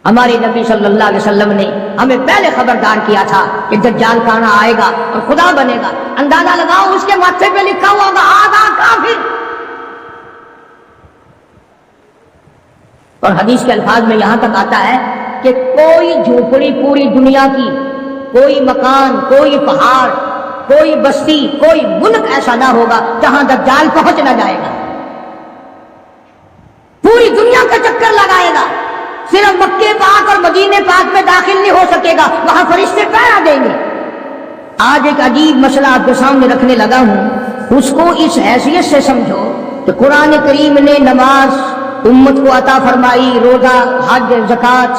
ہمارے نبی صلی اللہ علیہ وسلم نے ہمیں پہلے خبردار کیا تھا کہ دجال کہاں آئے گا اور خدا بنے گا. اندازہ لگاؤ اس کے ماتھے پہ لکھا ہوا ہوگا آدھا کافر. اور حدیث کے الفاظ میں یہاں تک آتا ہے کہ کوئی جھوپڑی پوری دنیا کی، کوئی مکان، کوئی پہاڑ، کوئی بستی، کوئی ملک ایسا نہ ہوگا جہاں دجال پہنچ نہ جائے گا. پوری دنیا کا چکر لگائے گا، صرف مکے پاک اور مدینے پاک میں داخل نہیں ہو سکے گا، وہاں فرشتے پہرا دیں گے. آج ایک عجیب مسئلہ آپ کے سامنے رکھنے لگا ہوں، اس کو اس حیثیت سے سمجھو کہ قرآن کریم نے نماز امت کو عطا فرمائی، روزہ، حج، زکوٰۃ،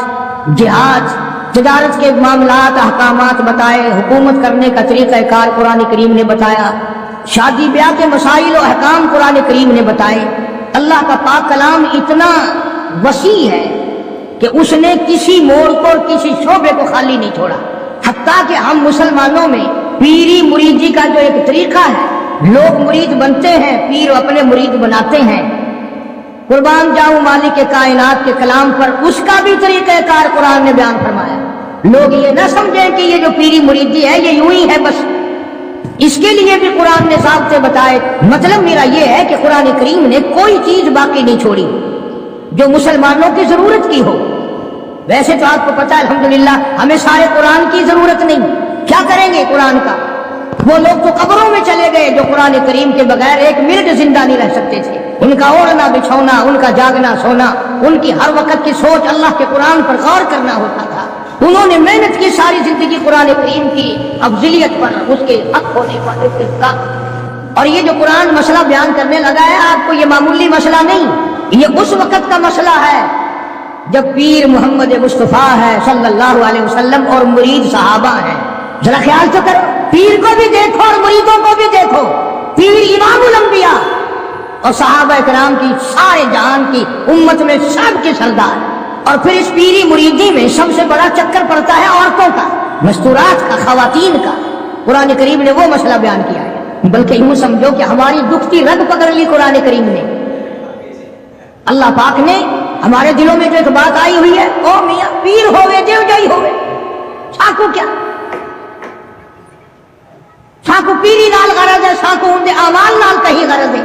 جہاد، تجارت کے معاملات، احکامات بتائے، حکومت کرنے کا طریقہ کار قرآن کریم نے بتایا، شادی بیاہ کے مسائل و احکام قرآن کریم نے بتائے. اللہ کا پاک کلام اتنا وسیع ہے کہ اس نے کسی موڑ کو اور کسی شعبے کو خالی نہیں چھوڑا. حتیٰ کہ ہم مسلمانوں میں پیری مریدی کا جو ایک طریقہ ہے، لوگ مرید بنتے ہیں، پیر اپنے مرید بناتے ہیں. قربان جاؤں مالک کائنات کے کلام پر اس کا بھی طریقہ کار قرآن نے بیان فرمایا. لوگ یہ نہ سمجھیں کہ یہ جو پیری مریدی ہے یہ یوں ہی ہے بس، اس کے لیے بھی قرآن نے ضابطے بتائے. مطلب میرا یہ ہے کہ قرآن کریم نے کوئی چیز باقی نہیں چھوڑی جو مسلمانوں کی ضرورت کی ہو. ویسے تو آپ کو پتہ ہے الحمدللہ ہمیں سارے قرآن کی ضرورت نہیں. کیا کریں گے قرآن کا؟ وہ لوگ تو قبروں میں چلے گئے جو قرآن کریم کے بغیر ایک منٹ زندہ نہیں رہ سکتے تھے. ان کا اوڑھنا بچھونا، ان کا جاگنا سونا، ان کی ہر وقت کی سوچ اللہ کے قرآن پر غور کرنا ہوتا تھا. انہوں نے محنت کی ساری زندگی قرآن کریم کی افضلیت پر، اس کے حق ہونے پر، اس کے حق. اور یہ جو قرآن مسئلہ بیان کرنے لگا ہے آپ کو، یہ معمولی مسئلہ نہیں، یہ اس وقت کا مسئلہ ہے جب پیر محمد مصطفیٰ ہے صلی اللہ علیہ وسلم اور مرید صحابہ ہیں. ذرا خیال تو کرو، پیر کو بھی دیکھو اور مریدوں کو بھی دیکھو. پیر امام الانبیاء اور صحابہ کرام کی سارے جہان کی امت میں سب کے سردار. اور پھر اس پیری مریدی میں سب سے بڑا چکر پڑتا ہے عورتوں کا، مستورات کا، خواتین کا. قرآن کریم نے وہ مسئلہ بیان کیا ہے، بلکہ یوں سمجھو کہ ہماری دکھتی رگ پکڑ لی قرآن کریم نے. اللہ پاک نے ہمارے دلوں میں جو ایک بات آئی ہوئی ہے، او میاں پیر ہوئے دیو جائی ہوئے، ساکو کیا ساکو پیری نال غرض ہے، ساکو ان دے اعمال نال کہیں غرض ہے.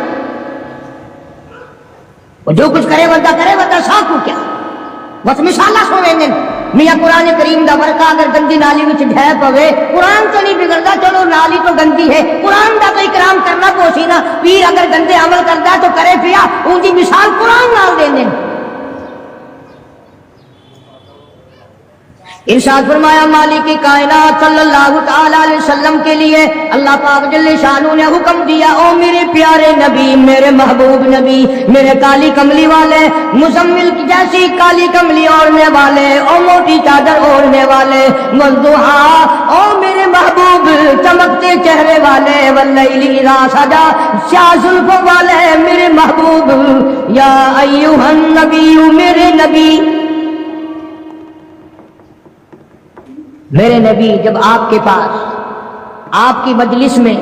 وہ جو کچھ کرے بندہ ساکو کیا بس مثالہ سویں گے. میاں قرآن کریم دا ورقہ اگر گندی نالی وچ ڈھے پوے، قرآن تو نہیں بگڑتا، چلو نالی تو گندی ہے، قرآن دا تو اکرام کرنا پوسی نا. پیر اگر گندے عمل کرتا تو کرے پیا، ان دی مثال قرآن نال دے دیں. ارشاد فرمایا مالک کائنات صلی اللہ تعالی علیہ وسلم کے لیے اللہ پاک جل شانہ نے حکم دیا، او میرے پیارے نبی، میرے محبوب نبی، میرے کالی کملی والے، مزمل کی جیسی کالی کملی اوڑھنے والے، او موٹی چادر اوڑھنے والے، والضحیٰ، او میرے محبوب چمکتے چہرے والے، واللیل اذا سجا، سیاہ زلفوں والے میرے محبوب، یا ایھا النبی، میرے نبی. میرے نبی جب آپ کے پاس، آپ کی مجلس میں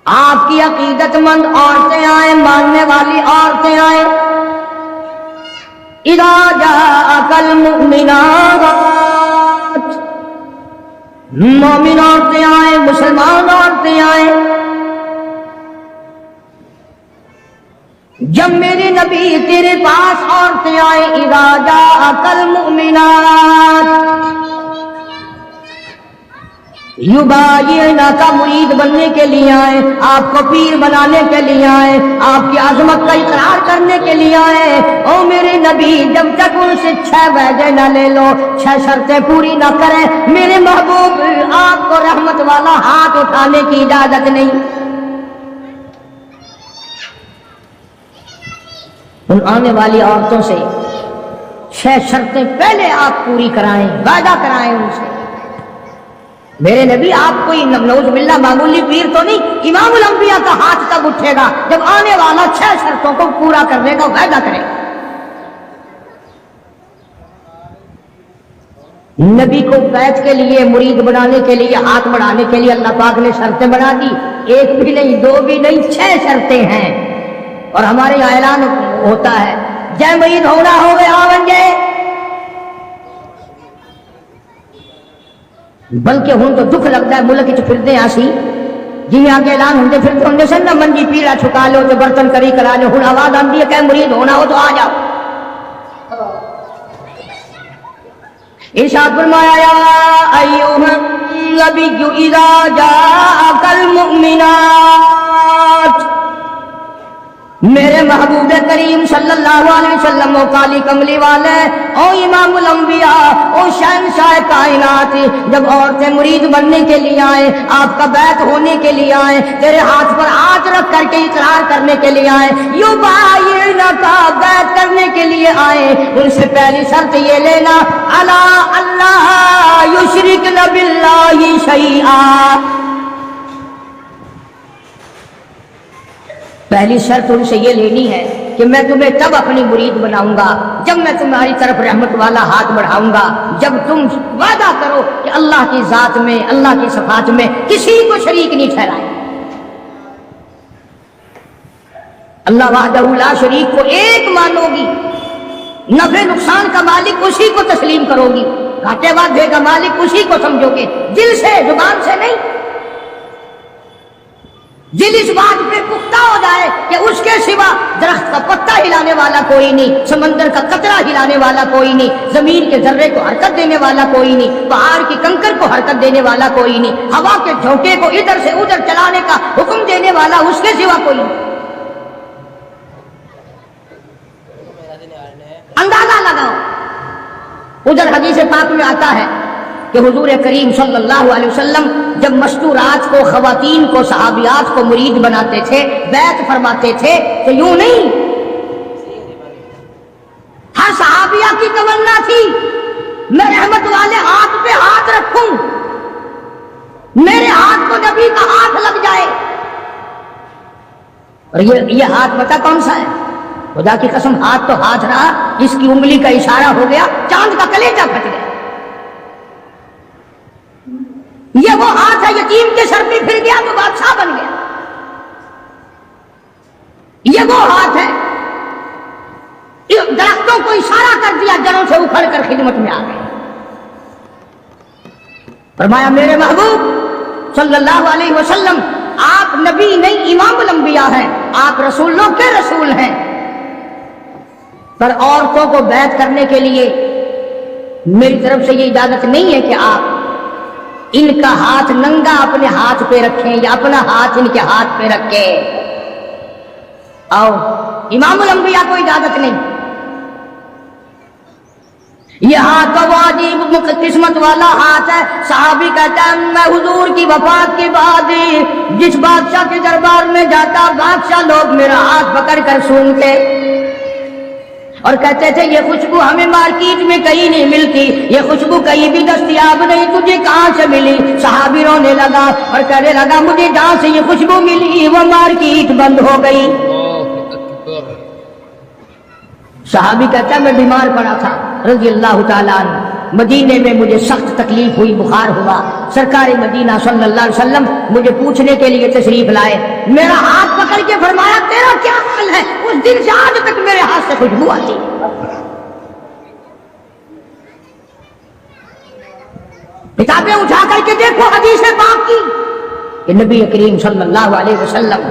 آپ کی عقیدت مند عورتیں آئیں، ماننے والی عورتیں آئیں، اذا جاءک المؤمنات، مومن عورتیں آئیں، مسلمان عورتیں آئیں. جب میرے نبی تیرے پاس عورتیں آئیں، اذا جاءک المؤمنات یبایعنک، مرید بننے کے لیے آئے، آپ کو پیر بنانے کے لیے آئے، آپ کی عظمت کا اقرار کرنے کے لیے آئے. او میرے نبی جب تک ان سے 6 وعدے نہ لے لو، 6 شرطیں پوری نہ کریں، میرے محبوب آپ کو رحمت والا ہاتھ اٹھانے کی اجازت نہیں. ان آنے والی عورتوں سے 6 شرطیں پہلے آپ پوری کرائیں، وعدہ کرائیں ان سے. میرے نبی آپ کوئی نعوذ باللہ معمولی پیر تو نہیں، امام الانبیاء کا ہاتھ تب اٹھے گا جب آنے والا 6 شرطوں کو پورا کرنے کا وعدہ کرے گا. نبی کو بیعت کے لیے، مرید بنانے کے لیے، ہاتھ بڑھانے کے لیے اللہ پاک نے شرطیں بنا دی. 1 بھی نہیں، 2 بھی نہیں، 6 شرطیں ہیں. اور ہمارے یہاں اعلان ہوتا ہے، جے مرید ہونا ہوگے آون بلکہ ہوں تو دکھ لگتا ہے ملک چ پھرتے آسی جی آگے اعلان ہوتے پھرتے ہوں سن نہ منجی پیڑا چھکا لو تو برتن کری کرا لو ہوں آواز آتی ہے کہ مرید ہونا ہو تو آ جاؤ ارشاد فرمایا یا ایھا النبی اذا جاءک المؤمنات میرے محبوب کریم صلی اللہ علیہ وسلم و کالی کملی والے او امام الانبیاء او شہنشاہ کائنات جب عورتیں مرید بننے کے لیے آئیں آپ کا بیعت ہونے کے لیے آئیں تیرے ہاتھ پر ہاتھ رکھ کر کے اقرار کرنے کے لیے آئیں یبایعنک بیعت کرنے کے لیے آئیں ان سے پہلی شرط یہ لینا الا اللہ یشرکن باللہ شیئا پہلی شرط ان سے یہ لینی ہے کہ میں تمہیں تب اپنی مرید بناؤں گا جب میں تمہاری طرف رحمت والا ہاتھ بڑھاؤں گا جب تم وعدہ کرو کہ اللہ کی ذات میں اللہ کی صفات میں کسی کو شریک نہیں ٹھہرائے اللہ وحدہ لا شریک کو ایک مانو گی نفع نقصان کا مالک اسی کو تسلیم کرو گی گھاٹے وعدے کا مالک اسی کو سمجھو گے دل سے زبان سے نہیں دل اس بات پہ پختہ ہو جائے کہ اس کے سوا درخت کا پتا ہلانے والا کوئی نہیں سمندر کا قطرہ ہلانے والا کوئی نہیں زمین کے ذرے کو حرکت دینے والا کوئی نہیں پہاڑ کی کنکر کو حرکت دینے والا کوئی نہیں ہوا کے جھونکے کو ادھر سے ادھر چلانے کا حکم دینے والا اس کے سوا کوئی نہیں اندازہ لگاؤ ادھر حدیث پاک میں آتا ہے کہ حضور کریم صلی اللہ علیہ وسلم جب مستورات کو خواتین کو صحابیات کو مرید بناتے تھے بیعت فرماتے تھے تو یوں نہیں ہر صحابیہ کی تمنا تھی میں رحمت والے ہاتھ پہ ہاتھ رکھوں میرے ہاتھ کو نبی کا ہاتھ لگ جائے اور یہ ہاتھ پتہ کون سا ہے خدا کی قسم ہاتھ تو ہاتھ رہا اس کی انگلی کا اشارہ ہو گیا چاند کا کلیجہ پھٹ گیا یہ وہ ہاتھ ہے یتیم کے سر پہ پھر گیا تو بادشاہ بن گیا یہ وہ ہاتھ ہے درختوں کو اشارہ کر دیا جڑوں سے اکھڑ کر خدمت میں آ گئے فرمایا میرے محبوب صلی اللہ علیہ وسلم آپ نبی نہیں امام الانبیاء ہیں آپ رسولوں کے رسول ہیں پر عورتوں کو بیعت کرنے کے لیے میری طرف سے یہ اجازت نہیں ہے کہ آپ ان کا ہاتھ ننگا اپنے ہاتھ پہ رکھیں یا اپنا ہاتھ ان کے ہاتھ پہ رکھیں آؤ امام الانبیاء کو اجازت نہیں یہ ہاتھ تو عجیب قسمت والا ہاتھ ہے صحابی کہتا ہے میں حضور کی وفات کے بعد جس بادشاہ کے دربار میں جاتا بادشاہ لوگ میرا ہاتھ پکڑ کر سونگتے اور کہتے تھے یہ خوشبو ہمیں مارکیٹ میں کہیں نہیں ملتی یہ خوشبو کہیں بھی دستیاب نہیں تجھے کہاں سے ملی صحابی رونے لگا اور کہنے لگا مجھے جہاں سے یہ خوشبو ملی وہ مارکیٹ بند ہو گئی صحابی کہتا ہے میں بیمار پڑا تھا رضی اللہ تعالیٰ عنہ مدینے میں مجھے سخت تکلیف ہوئی بخار ہوا سرکار مدینہ صلی اللہ علیہ وسلم مجھے پوچھنے کے لیے تشریف لائے میرا ہاتھ پکڑ کے فرمایا تیرا کیا حال ہے اس دن سے آج تک میرے ہاتھ سے خوشبو آتی کتابیں اٹھا کر کے دیکھو حدیث پاک کی کہ نبی کریم صلی اللہ علیہ وسلم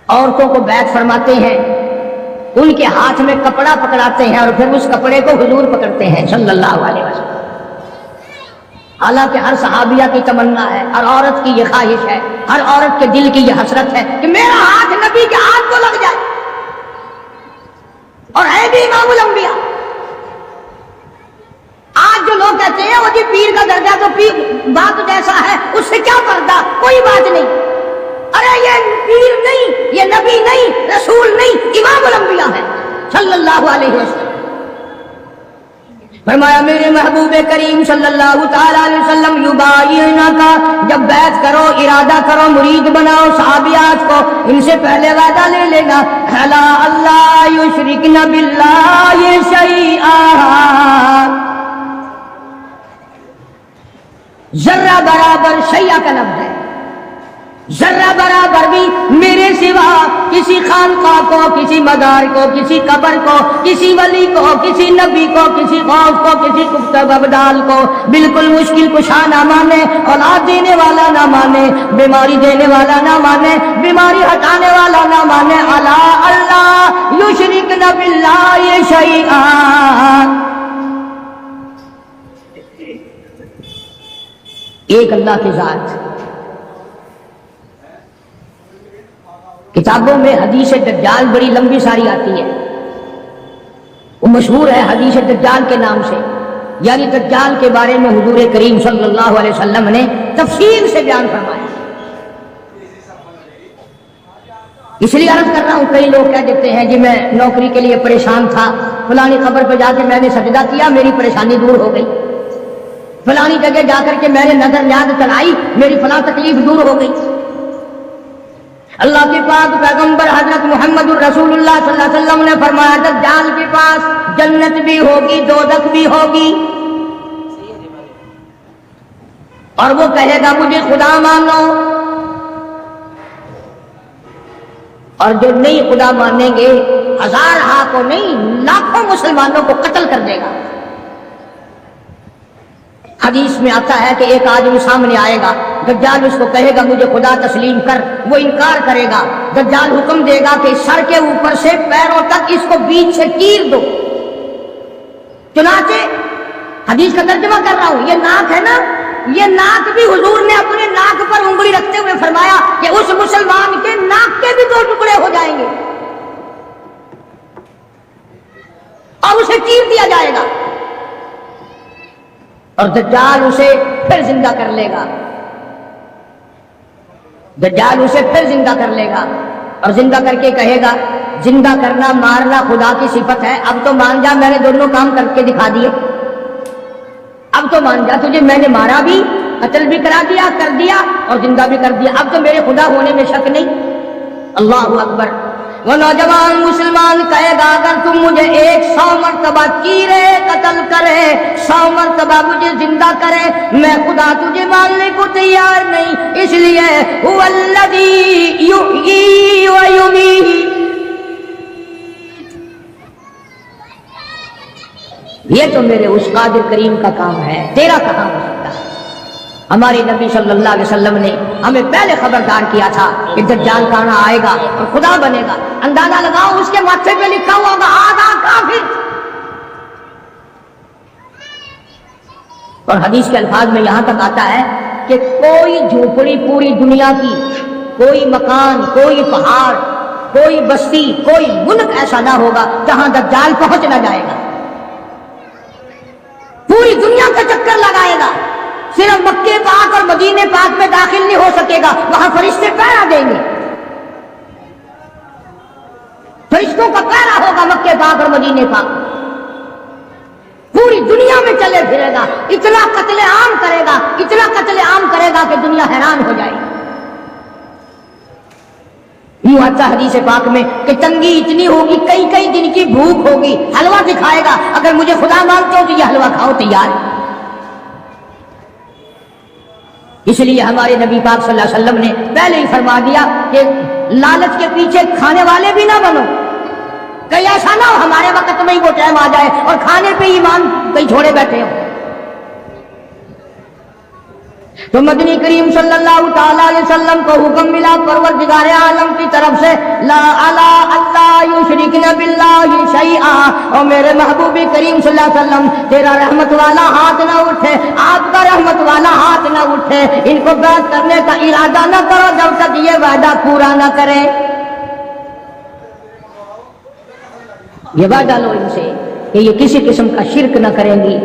عورتوں کو بیعت فرماتے ہیں ان کے ہاتھ میں کپڑا پکڑاتے ہیں اور پھر اس کپڑے کو حضور پکڑتے ہیں صلی اللہ علیہ وسلم حالانکہ ہر صحابیہ کی تمنا ہے ہر عورت کی یہ خواہش ہے ہر عورت کے دل کی یہ حسرت ہے کہ میرا ہاتھ نبی کے ہاتھ کو لگ جائے اور ہے بھی امام الانبیاء آج جو لوگ کہتے ہیں وہ جی پیر کا درجہ تو پیر بات جیسا ہے اس سے کیا پردہ کوئی بات نہیں ارے یہ پیر نہیں یہ نبی نہیں رسول نہیں امام الانبیاء ہے صلی اللہ علیہ وسلم فرمایا میرے محبوب کریم صلی اللہ تعالی علیہ وسلم یبایعنک جب بیعت کرو ارادہ کرو مرید بناؤ صحابیات کو ان سے پہلے وعدہ لے لینا الا اللہ یشرکن باللہ شیئا ذرہ برابر شیئا کا لفظ ہے ذرہ برابر بھی میرے سوا کسی خانقاہ کو، کسی مزار کو، کسی قبر کو، کسی ولی کو، کسی نبی کو، کسی غوث کو، کسی کفتہ ابدال کو بالکل مشکل کشا نہ مانے، اولاد دینے والا نہ مانے، بیماری دینے والا نہ مانے، بیماری ہٹانے والا نہ مانے، الا اللہ یشرکن باللہ شیئا، ایک اللہ کی ذات۔ کتابوں میں حدیث دجال بڑی لمبی ساری آتی ہے، وہ مشہور ہے حدیث دجال کے نام سے، یعنی دجال کے بارے میں حضور کریم صلی اللہ علیہ وسلم نے تفصیل سے بیان فرمایا۔ اس لیے عرض کر رہا ہوں، کئی لوگ کہہ دیتے ہیں جی میں نوکری کے لیے پریشان تھا، فلانی قبر پہ جا کے میں نے سجدہ کیا، میری پریشانی دور ہو گئی، فلانی جگہ جا کر کے میں نے نظر نیاز چڑھائی، میری فلاں تکلیف دور ہو گئی۔ اللہ کے پاک پیغمبر حضرت محمد الرسول اللہ صلی اللہ علیہ وسلم نے فرمایا دجال کے پاس جنت بھی ہوگی، دوزخ بھی ہوگی، اور وہ کہے گا مجھے خدا مانو، اور جو نہیں خدا مانیں گے ہزارہا کو نہیں لاکھوں مسلمانوں کو قتل کر دے گا۔ حدیث میں آتا ہے کہ ایک آدمی سامنے آئے گا، دجال اس کو کہے گا مجھے خدا تسلیم کر، وہ انکار کرے گا، دجال حکم دے گا کہ سر کے اوپر سے پیروں تک اس کو بیچ سے چیر دو۔ چنانچہ حدیث کا ترجمہ کر رہا ہوں، یہ ناک ہے نا، یہ ناک بھی حضور نے اپنے ناک پر انگلی رکھتے ہوئے فرمایا کہ اس مسلمان کے ناک کے بھی 2 ٹکڑے ہو جائیں گے اور اسے چیر دیا جائے گا، اور دجال اسے پھر زندہ کر لے گا، دجال اسے پھر زندہ کر لے گا، اور زندہ کر کے کہے گا زندہ کرنا مارنا خدا کی صفت ہے، اب تو مان جا، میں نے دونوں کام کر کے دکھا دیے، اب تو مان جا، تجھے میں نے مارا بھی، قتل بھی کرا دیا، کر دیا، اور زندہ بھی کر دیا، اب تو میرے خدا ہونے میں شک نہیں۔ اللہ اکبر۔ وہ نوجوان مسلمان کہے گا اگر تم مجھے 100 مرتبہ چیرے قتل کرے، 100 مرتبہ مجھے زندہ کرے، میں خدا تجھے ماننے کو تیار نہیں، اس لیے هو الذی یحیی و یمیت، یہ تو میرے اس قادر کریم کا کام ہے، تیرا کہاں ہو سکتا ہے۔ ہمارے نبی صلی اللہ علیہ وسلم نے ہمیں پہلے خبردار کیا تھا کہ دجال کہاں آئے گا اور خدا بنے گا، اندازہ لگاؤ اس کے ماتھے پہ لکھا ہوا ہوگا آدھا کافر، اور حدیث کے الفاظ میں یہاں تک آتا ہے کہ کوئی جھوپڑی پوری دنیا کی، کوئی مکان، کوئی پہاڑ، کوئی بستی، کوئی ملک ایسا نہ ہوگا جہاں دجال پہنچ نہ جائے گا، پوری دنیا کا چکر لگائے گا، صرف مکے پاک اور مدینے پاک میں داخل نہیں ہو سکے گا، وہاں فرشتے پہرا دیں گے، فرشتوں کا پہرا ہوگا مکے پاک اور مدینے پاک، پوری دنیا میں چلے پھرے گا، اتنا قتل عام کرے گا، اتنا قتل عام کرے گا کہ دنیا حیران ہو جائے گی۔ یوں آتا حدیث پاک میں کہ تنگی اتنی ہوگی، کئی کئی دن کی بھوک ہوگی، حلوہ دکھائے گا، اگر مجھے خدا مانتے ہو تو یہ حلوہ کھاؤ، تیار۔ اس لیے ہمارے نبی پاک صلی اللہ علیہ وسلم نے پہلے ہی فرما دیا کہ لالچ کے پیچھے کھانے والے بھی نہ بنو، کہیں ایسا نہ ہو ہمارے وقت میں ہی وہ ٹائم آ جائے اور کھانے پہ ایمان کہیں چھوڑے بیٹھے ہو۔ تو مدنی کریم صلی اللہ تعالی علیہ وسلم کو حکم ملا پروردگار عالم کی طرف سے لا الہ الا یشرکن باللہ شیئا، اور میرے محبوب کریم صلی اللہ علیہ وسلم تیرا رحمت والا ہاتھ نہ اٹھے، آپ کا رحمت والا ہاتھ نہ اٹھے، ان کو بیعت کرنے کا ارادہ نہ کرو جب تک یہ وعدہ پورا نہ کرے۔ یہ وعدہ لو ان سے کہ یہ کسی قسم کا شرک نہ کریں گی،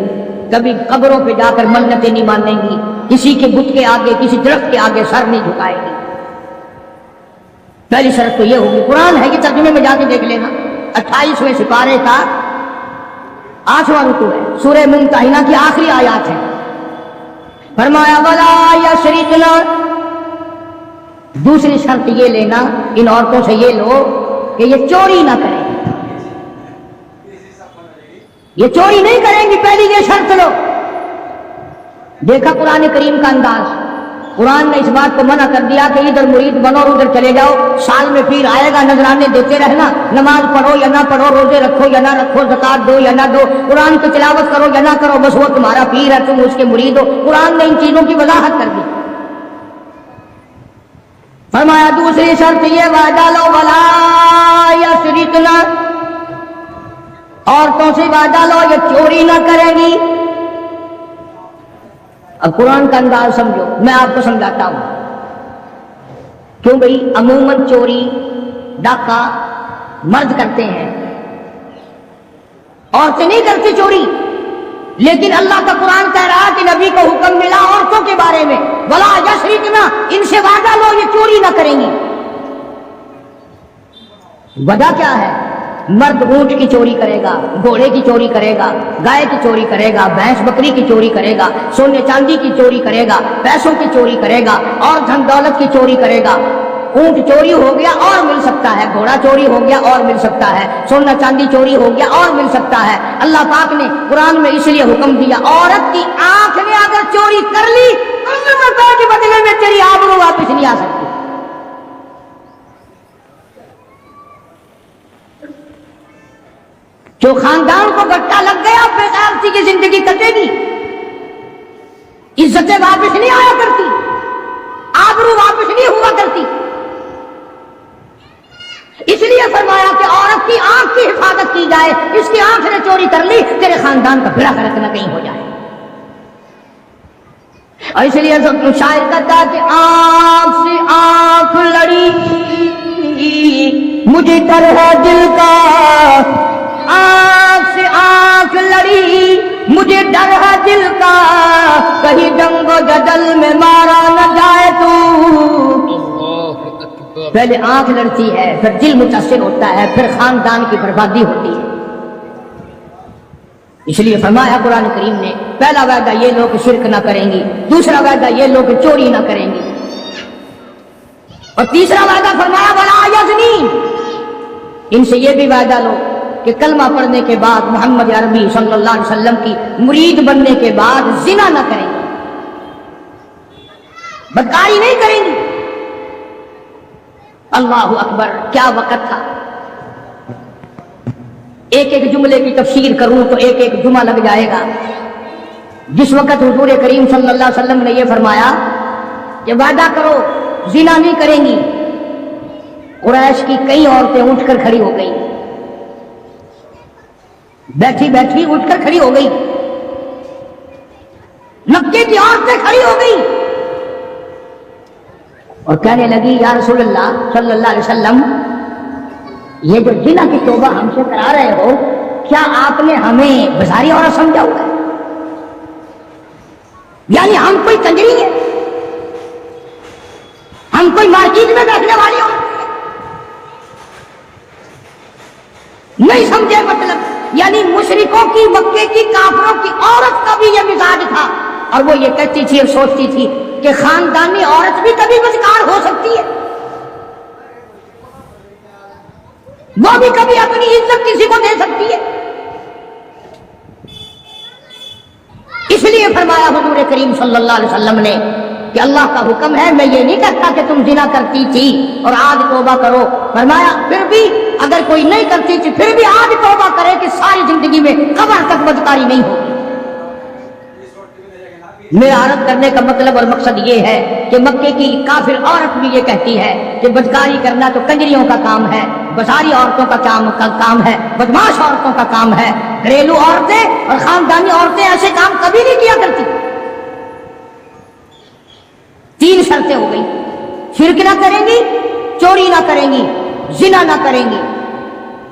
کبھی قبروں پہ جا کر منتیں نہیں مانیں گی، کسی کے بت کے آگے، کسی درخت کے آگے سر نہیں جھکائے گی۔ پہلی شرط تو یہ ہوگی، قرآن ہے کہ ترجمے میں جا کے دیکھ لینا، 28ویں سپارے کا 8واں رکوع ہے، سورہ ممتحنہ کی آخری آیات ہے، فرمایا وَلَا يَشْرِكْنَ۔ دوسری شرط یہ لینا، ان عورتوں سے یہ لو کہ یہ چوری نہ کریں، یہ چوری نہیں کریں گی، پہلی یہ شرط لو۔ دیکھا قرآن کریم کا انداز، قرآن نے اس بات کو منع کر دیا کہ ادھر مرید بنو اور ادھر چلے جاؤ، سال میں پیر آئے گا نذرانے دیتے رہنا، نماز پڑھو یا نہ پڑھو، روزے رکھو یا نہ رکھو، زکات دو یا نہ دو، قرآن کی تلاوت کرو یا نہ کرو، بس وہ تمہارا پیر ہے، تم اس کے مرید ہو۔ قرآن نے ان چیزوں کی وضاحت کر دی۔ فرمایا دوسری شرط یہ وعدہ لو ولا یسرقنا، عورتوں سے وعدہ لو یہ چوری نہ کریں گی۔ اب قرآن کا انداز سمجھو، میں آپ کو سمجھاتا ہوں۔ کیوں بھئی عموماً چوری ڈاکہ مرد کرتے ہیں، عورتیں نہیں کرتی چوری، لیکن اللہ کا قرآن کہہ رہا کہ نبی کو حکم ملا عورتوں کے بارے میں، ولا یسرقنا، ان سے وعدہ لو یہ چوری نہ کریں گی۔ وجہ کیا ہے؟ مرد اونٹ کی چوری کرے گا، گھوڑے کی چوری کرے گا، گائے کی چوری کرے گا، بھینس بکری کی چوری کرے گا، سونے چاندی کی چوری کرے گا، پیسوں کی چوری کرے گا، اور دھن دولت کی چوری کرے گا۔ اونٹ چوری ہو گیا اور مل سکتا ہے، گھوڑا چوری ہو گیا اور مل سکتا ہے، سونا چاندی چوری ہو گیا اور مل سکتا ہے۔ اللہ پاک نے قرآن میں اس لیے حکم دیا، عورت کی آنکھ نے اگر چوری کر لی تو کے بدلے میں تیری آبرو واپس نہیں آ سکتی۔ جو خاندان کو گٹا لگ گیا بے غیرتی کی زندگی کٹے گی، عزتیں واپس نہیں آیا کرتی، آبرو واپس نہیں ہوا کرتی۔ اس لیے فرمایا کہ عورت کی آنکھ کی حفاظت کی جائے، اس کی آنکھ نے چوری کر لی تیرے خاندان کا بھڑا فرق نہ کہیں ہو جائے۔ اور اس لیے شاعر کہتا کہ آنکھ سے آنکھ لڑی مجھے ڈر ہے دل کا، آنکھ سے آنکھ لڑی مجھے ڈر ہے دل کا، کہیں جنگ و جدل میں مارا نہ جائے تو۔ پہلے آنکھ لڑتی ہے، پھر دل متاثر ہوتا ہے، پھر خاندان کی بربادی ہوتی ہے۔ اس لیے فرمایا قرآن کریم نے، پہلا وعدہ یہ لوگ شرک نہ کریں گی، دوسرا وعدہ یہ لوگ چوری نہ کریں گی، اور تیسرا وعدہ فرمایا ولا یزنین، ان سے یہ بھی وعدہ لو کہ کلمہ پڑھنے کے بعد محمد عربی صلی اللہ علیہ وسلم کی مرید بننے کے بعد زنا نہ کریں گی، بدکاری نہیں کریں گی۔ اللہ اکبر، کیا وقت تھا! ایک ایک جملے کی تفسیر کروں تو ایک ایک جمعہ لگ جائے گا۔ جس وقت حضور کریم صلی اللہ علیہ وسلم نے یہ فرمایا کہ وعدہ کرو زنا نہیں کریں گی، قریش کی کئی عورتیں اٹھ کر کھڑی ہو گئی، بیٹھی بیٹھی اٹھ کر کھڑی ہو گئی، مکے کی عورتیں کھڑی ہو گئی اور کہنے لگی یا رسول اللہ صلی اللہ علیہ وسلم، یہ جو زنا کی توبہ ہم سے کرا رہے ہو، کیا آپ نے ہمیں بازاری عورت سمجھا ہوا ہے؟ یعنی ہم کوئی کنجری ہے، ہم کوئی مارکیٹ میں بیٹھنے والی عورت نہیں سمجھے مطلب؟ یعنی مشرکوں کی، مکے کی کافروں کی عورت کا بھی یہ مزاج تھا، اور وہ یہ کہتی تھی اور سوچتی تھی کہ خاندانی عورت بھی کبھی بدکار ہو سکتی ہے، وہ بھی کبھی اپنی عزت کسی کو دے سکتی ہے۔ اس لیے فرمایا حضور کریم صلی اللہ علیہ وسلم نے کہ اللہ کا حکم ہے، میں یہ نہیں کہتا کہ تم زنا کرتی تھی اور آج توبہ کرو، فرمایا پھر بھی اگر کوئی نہیں کرتی تھی پھر بھی آج توبہ کرے کہ ساری زندگی میں قبر تک بدکاری نہیں ہوگی۔ میرا عرض کرنے کا مطلب اور مقصد یہ ہے کہ مکے کی کافر عورت بھی یہ کہتی ہے کہ بدکاری کرنا تو کنجریوں کا کام ہے، بازاری عورتوں کا کام ہے، بدماش عورتوں کا کام ہے، گھریلو عورتیں اور خاندانی عورتیں ایسے کام کبھی نہیں کیا کرتی۔ تین شرطیں ہو گئی، شرک نہ کریں گی، چوری نہ کریں گی، زنا نہ کریں گی۔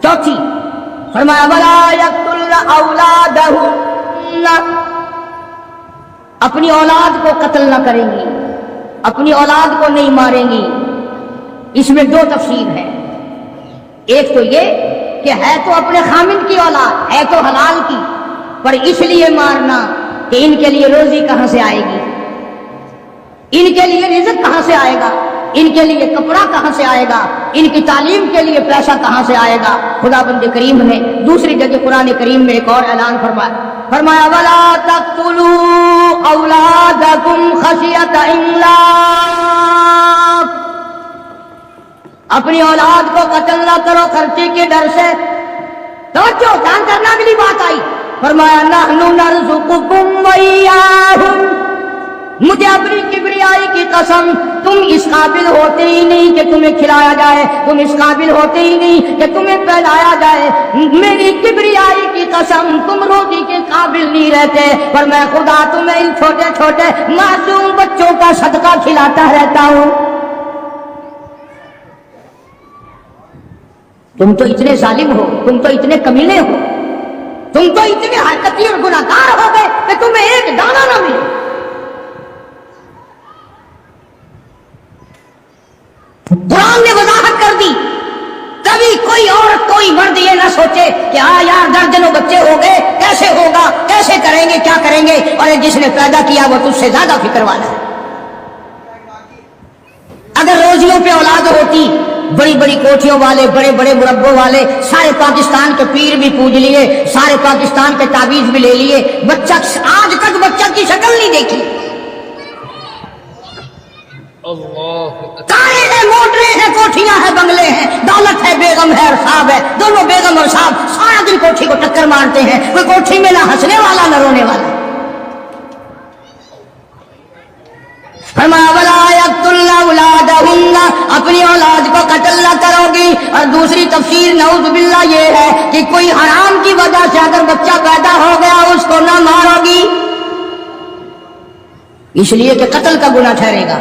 چوتھی فرمایا ولا یقتلن اولادہن، اپنی اولاد کو قتل نہ کریں گی، اپنی اولاد کو نہیں ماریں گی۔ اس میں دو تفسیر ہے، ایک تو یہ کہ ہے تو اپنے خامند کی اولاد، ہے تو حلال کی، پر اس لیے مارنا کہ ان کے لیے روزی کہاں سے آئے گی، ان کے لیے رزق کہاں سے آئے گا، ان کے لیے کپڑا کہاں سے آئے گا، ان کی تعلیم کے لیے پیسہ کہاں سے آئے گا۔ خدا بند کریم نے دوسری جگہ قرآن کریم میں ایک اور اعلان فرمایا فرمایا ولا تقتلوا اولادکم خشیۃ املاق، اپنی اولاد کو قتل نہ کرو خرچے کے ڈر سے۔ توجہ، دھیان کرنا، اگلی بات آئی، فرمایا نحن نرزقکم وإیاہم، مجھے اپنی کبریائی کی قسم، تم اس قابل ہوتے ہی نہیں کہ تمہیں کھلایا جائے، تم اس قابل ہوتے ہی نہیں کہ تمہیں پہنایا جائے، میری کبریائی کی قسم تم روٹی کے قابل نہیں رہتے، پر میں خدا تمہیں ان چھوٹے چھوٹے معصوم بچوں کا صدقہ کھلاتا رہتا ہوں۔ تم تو اتنے ظالم ہو، تم تو اتنے کمینے ہو، تم تو اتنے حرکتی اور گناہگار ہو گئے کہ تمہیں ایک دانہ نہ ملے۔ قرآن نے وضاحت کر دی، کبھی کوئی عورت کوئی مرد یہ نہ سوچے کہ یار درجنوں بچے ہو گئے، کیسے ہوگا، کیسے کریں گے، کیا کریں گے، اور جس نے پیدا کیا وہ تجھ سے زیادہ فکر والا ہے۔ اگر روزیوں پہ اولاد ہوتی، بڑی بڑی کوٹھیوں والے، بڑے بڑے مربوں والے، سارے پاکستان کے پیر بھی پوج لیے، سارے پاکستان کے تعویذ بھی لے لیے، بچہ آج تک بچہ کی شکل نہیں دیکھی، کاریں ہیں، موٹریں ہیں، کوٹھیاں ہیں، بنگلے ہیں، دولت ہے، بیگم ہے اور صاحب ہے، دونوں بیگم اور صاحب سارا دن کوٹھی کو ٹکر مارتے ہیں، کوئی کوٹھی میں نہ ہنسنے والا نہ رونے والا۔ فرمایا ولا یقتلن اولادہن، اپنی اولاد کو قتل نہ کرو گی، اور دوسری تفسیر نعوذ باللہ یہ ہے کہ کوئی حرام کی وجہ سے اگر بچہ پیدا ہو گیا اس کو نہ مارو گی، اس لیے کہ قتل کا گناہ ٹھہرے گا۔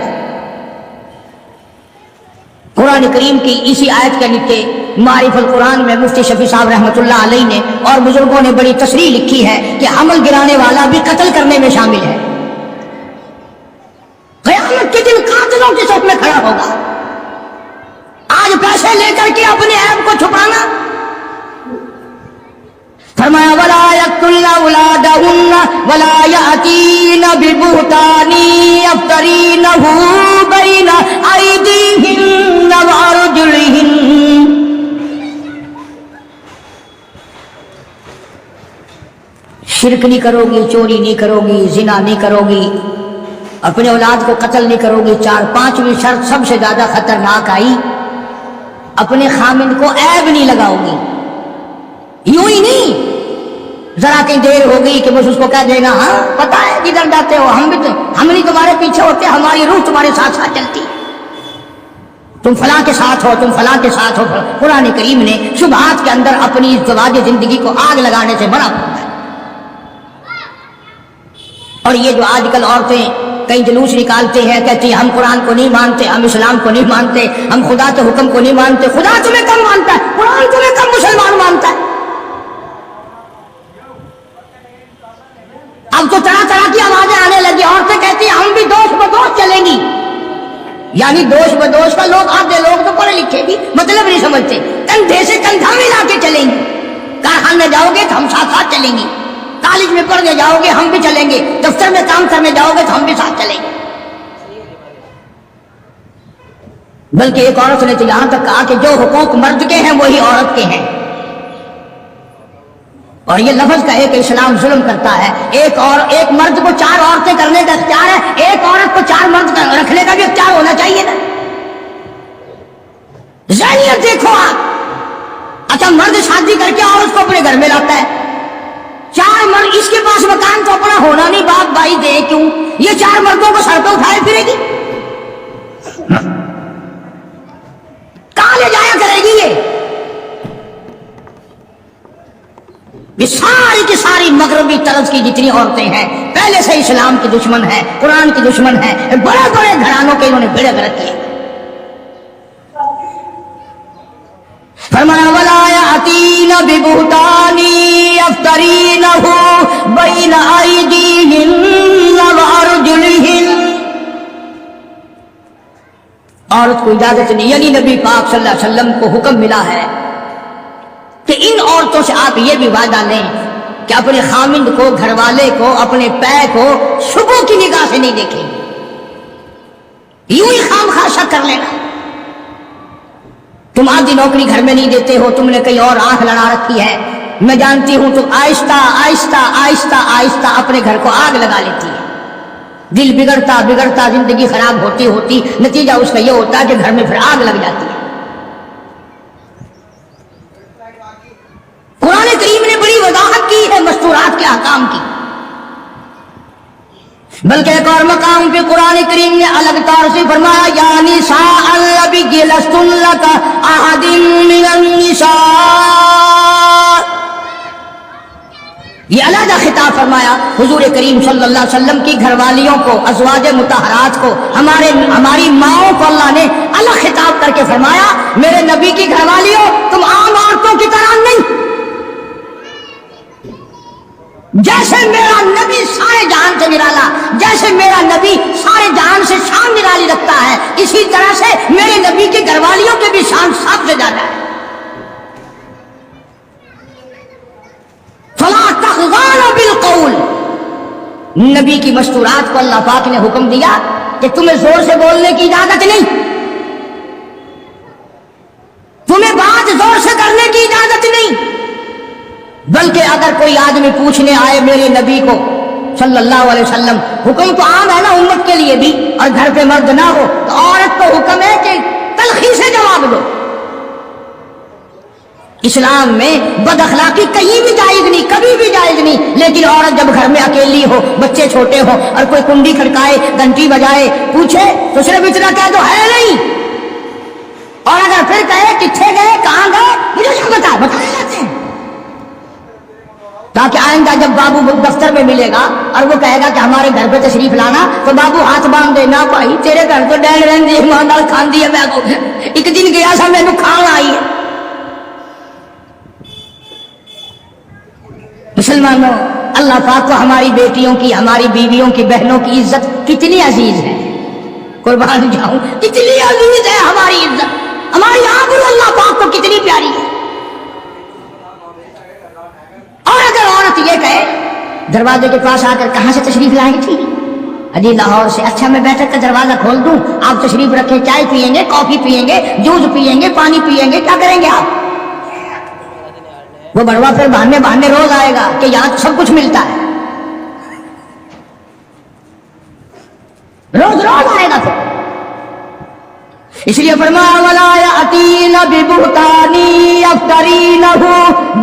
قرآن کریم کی اسی آیت کے نیچے معارف القرآن میں مفتی شفیع صاحب رحمۃ اللہ علیہ نے اور بزرگوں نے بڑی تصریح لکھی ہے کہ حمل گرانے والا بھی قتل کرنے میں شامل ہے۔ قیامت کے دن قاتلوں کی صف میں کھڑا ہوگا۔ آج پیسے لے کر کے اپنے عیب کو چھپانا، فرمایا ولا یقتلن اولادہن ولا یأتین ببہتان یفترینہ بین ایدیہن وارجلہن، شرک نہیں کرو گی، چوری نہیں کرو گی، زنا نہیں کرو گی، اپنے اولاد کو قتل نہیں کرو گی۔ پانچویں شرط سب سے زیادہ خطرناک آئی، اپنے خامند کو عیب نہیں لگاؤ گی، یوں ہی نہیں ذرا کہیں دیر ہو گئی کہ بس اس کو کہہ دینا ہاں پتہ ہے کدھر جاتے ہو، ہم نہیں تمہارے پیچھے ہوتے، ہماری روح تمہارے ساتھ ساتھ چلتی، تم فلاں کے ساتھ ہو، تم فلاں کے ساتھ ہو۔ قرآن کریم نے شبہات کے اندر اپنی ازدواج زندگی کو آگ لگانے سے منع فرمایا۔ اور یہ جو آج کل عورتیں کئی جلوس نکالتے ہیں، کہتی ہیں ہم قرآن کو نہیں مانتے، ہم اسلام کو نہیں مانتے، ہم خدا کے حکم کو نہیں مانتے۔ خدا تمہیں کم مانتا ہے، قرآن تمہیں کم مسلمان مانتا ہے؟ اب تو طرح طرح کی آوازیں آنے لگی، عورتیں کہتی ہیں ہم بھی دوش بدوش چلیں گی، یعنی دوش بدوش کا لوگ، آدھے لوگ تو پڑھے لکھے بھی مطلب نہیں سمجھتے، کندھے سے کندھا ملا کے چلیں گی، کارخانے میں جاؤ گے تو ہم ساتھ ساتھ چلیں گی، کالج میں پڑھنے جاؤ گے ہم بھی چلیں گے، دفتر میں کام کرنے جاؤ گے تو ہم بھی ساتھ چلیں گے۔ بلکہ ایک عورت نے تو یہاں تک کہا کہ جو حقوق مرد کے ہیں وہی عورت کے ہیں، اور یہ لفظ کہے کہ اسلام ظلم کرتا ہے، ایک مرد کو 4 عورتیں کرنے کا اختیار ہے، ایک عورت کو 4 مرد رکھنے کا بھی اختیار ہونا چاہیے نا۔ ذہنیت دیکھو آپ، اچھا مرد شادی کر کے عورت کو اپنے گھر میں لاتا ہے، 4 مرد، اس کے پاس مکان تو اپنا ہونا نہیں، باپ بھائی دے کیوں، یہ 4 مردوں کو سر پہ اٹھائے پھرے گی، کہاں لے جایا کرے گی؟ یہ ساری کی ساری مغربی طرز کی جتنی عورتیں ہیں پہلے سے اسلام کی دشمن ہیں، قرآن کی دشمن ہیں، بڑے بڑے گھرانوں کے انہوں نے بیڑے گرک کیے۔ فرمایا ولا یأتین ببہتان یفترینہ بین ایدیہن وارجلہن، عورت کو اجازت نہیں، یعنی نبی پاک صلی اللہ علیہ وسلم کو حکم ملا ہے کہ ان عورتوں سے آپ یہ بھی وعدہ لیں کہ اپنے خامند کو، گھر والے کو، اپنے پے کو شبوں کی نگاہ سے نہیں دیکھیں، یوں ہی خام خواہ شک کر لینا۔ تم آدھی نوکری گھر میں نہیں دیتے ہو، تم نے کہیں اور آنکھ لڑا رکھی ہے، میں جانتی ہوں تو آہستہ آہستہ آہستہ آہستہ اپنے گھر کو آگ لگا لیتی ہے. دل بگڑتا بگڑتا زندگی خراب ہوتی ہوتی نتیجہ اس کا یہ ہوتا ہے کہ گھر میں پھر آگ لگ جاتی ہے. قرآن کریم نے بڑی وضاحت کی ہے مستورات کے احکام کی. بلکہ ایک اور مقام پہ قرآن کریم نے الگ طور سے فرمایا یا نساء النبی لستن لک احد من النساء. یہ علیحدہ خطاب فرمایا حضور کریم صلی اللہ علیہ وسلم کی گھر والیوں کو، ازواج مطہرات کو، ہماری ماؤں کو اللہ نے الگ خطاب کر کے فرمایا میرے نبی کی گھر والیوں تم عام عورتوں کی طرح نہیں. جیسے میرا نبی سارے جہان سے نرالا، جیسے میرا نبی سارے جہان سے شان نرالی رکھتا ہے، اسی طرح سے میرے نبی کی گھر والیوں کے بھی شان سب سے زیادہ ہے. فلا تخضعن بالقول. نبی کی مستورات کو اللہ پاک نے حکم دیا کہ تمہیں زور سے بولنے کی اجازت نہیں، تمہیں بات زور سے کرنے کی اجازت نہیں. بلکہ اگر کوئی آدمی پوچھنے آئے میرے نبی کو صلی اللہ علیہ وسلم، حکم تو عام ہے نا امت کے لیے بھی، اور گھر پہ مرد نہ ہو تو عورت کو حکم ہے کہ تلخی سے جواب دو. اسلام میں بد اخلاقی کہیں بھی جائز نہیں، کبھی بھی جائز نہیں. لیکن عورت جب گھر میں اکیلی ہو، بچے چھوٹے ہو، اور کوئی کنڈی کھڑکائے، گھنٹی بجائے، پوچھے تو صرف اتنا کہہ دو ہے نہیں. اور اگر پھر کہے کتنے گئے کہاں گئے مجھے کیا بتائے جاتے ہیں، تاکہ آئندہ جب بابو دفتر میں ملے گا اور وہ کہے گا کہ ہمارے گھر پہ تشریف لانا تو بابو ہاتھ باندھ دے نہ بھائی تیرے گھر تو ڈین رہن دی ماندال کھان دی ہے. میں کو ایک دن گیا سا میں نے کھان آئی ہے. مسلمانوں، اللہ پاک کو ہماری بیٹیوں کی، ہماری بیویوں کی، بہنوں کی عزت کتنی عزیز ہے. قربان جاؤں کتنی عزیز ہے ہماری عزت، ہماری آبرو اللہ پاک کو کتنی پیاری ہے. اور اگر عورت یہ کہے دروازے کے پاس آ کر کہاں سے تشریف لائی تھی، ابھی لاہور سے. اچھا میں بیٹھک کا دروازہ کھول دوں، آپ تشریف رکھیں، چائے پیئیں گے، کافی پیئیں گے، جوس پیئیں گے، پانی پیئیں گے، کیا کریں گے آپ؟ وہ بڑوا پھر بہانے روز آئے گا کہ یہاں تو سب کچھ ملتا ہے، روز آئے گا پھر. اس لیے فرمایا وَلَا يَأْتِينَ بِبُهْتَانٍ يَفْتَرِينَهُ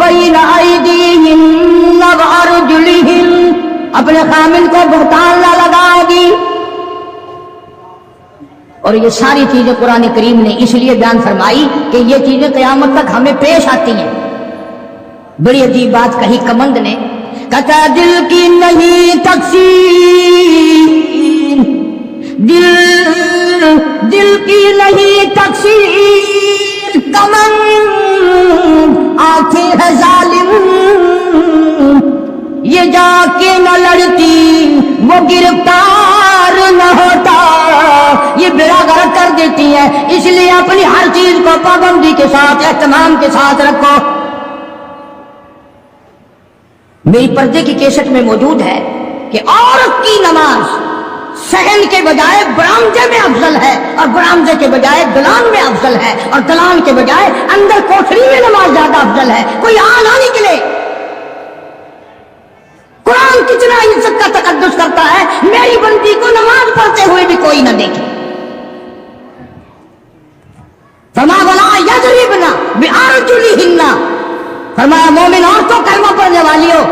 بَيْنَ أَيْدِيهِنَّ وَأَرْجُلِهِنَّ. اپنے خامن کو بہتان نہ لگائے گی. اور یہ ساری چیزیں قرآن کریم نے اس لیے بیان فرمائی کہ یہ چیزیں قیامت تک ہمیں پیش آتی ہیں. بڑی عجیب بات کہی کمند نے، کہتا دل کی نہیں تقسیم، دل کی نہیں تقسیم کمند آنکھیں ہے ظالم، یہ جا کے نہ لڑتی وہ گرفتار نہ ہوتا. یہ بیڑا غرق کر دیتی ہے، اس لیے اپنی ہر چیز کو پابندی کے ساتھ، اہتمام کے ساتھ رکھو. میری پردے کی کیسٹ میں موجود ہے کہ عورت کی نماز صحن کے بجائے برآمدے میں افضل ہے، اور برآمدے کے بجائے دلان میں افضل ہے، اور دلان کے بجائے اندر کوٹھری میں نماز زیادہ افضل ہے. کوئی نہ نکلے. قرآن کتنا عزت کا تقدس کرتا ہے، میری بندی کو نماز پڑھتے ہوئے بھی کوئی نہ دیکھے. فرمایا وَلَا يَضْرِبْنَ بِأَرْجُلِهِنَّ. فرمایا مومن عورتوں کلمہ پڑھنے والیوں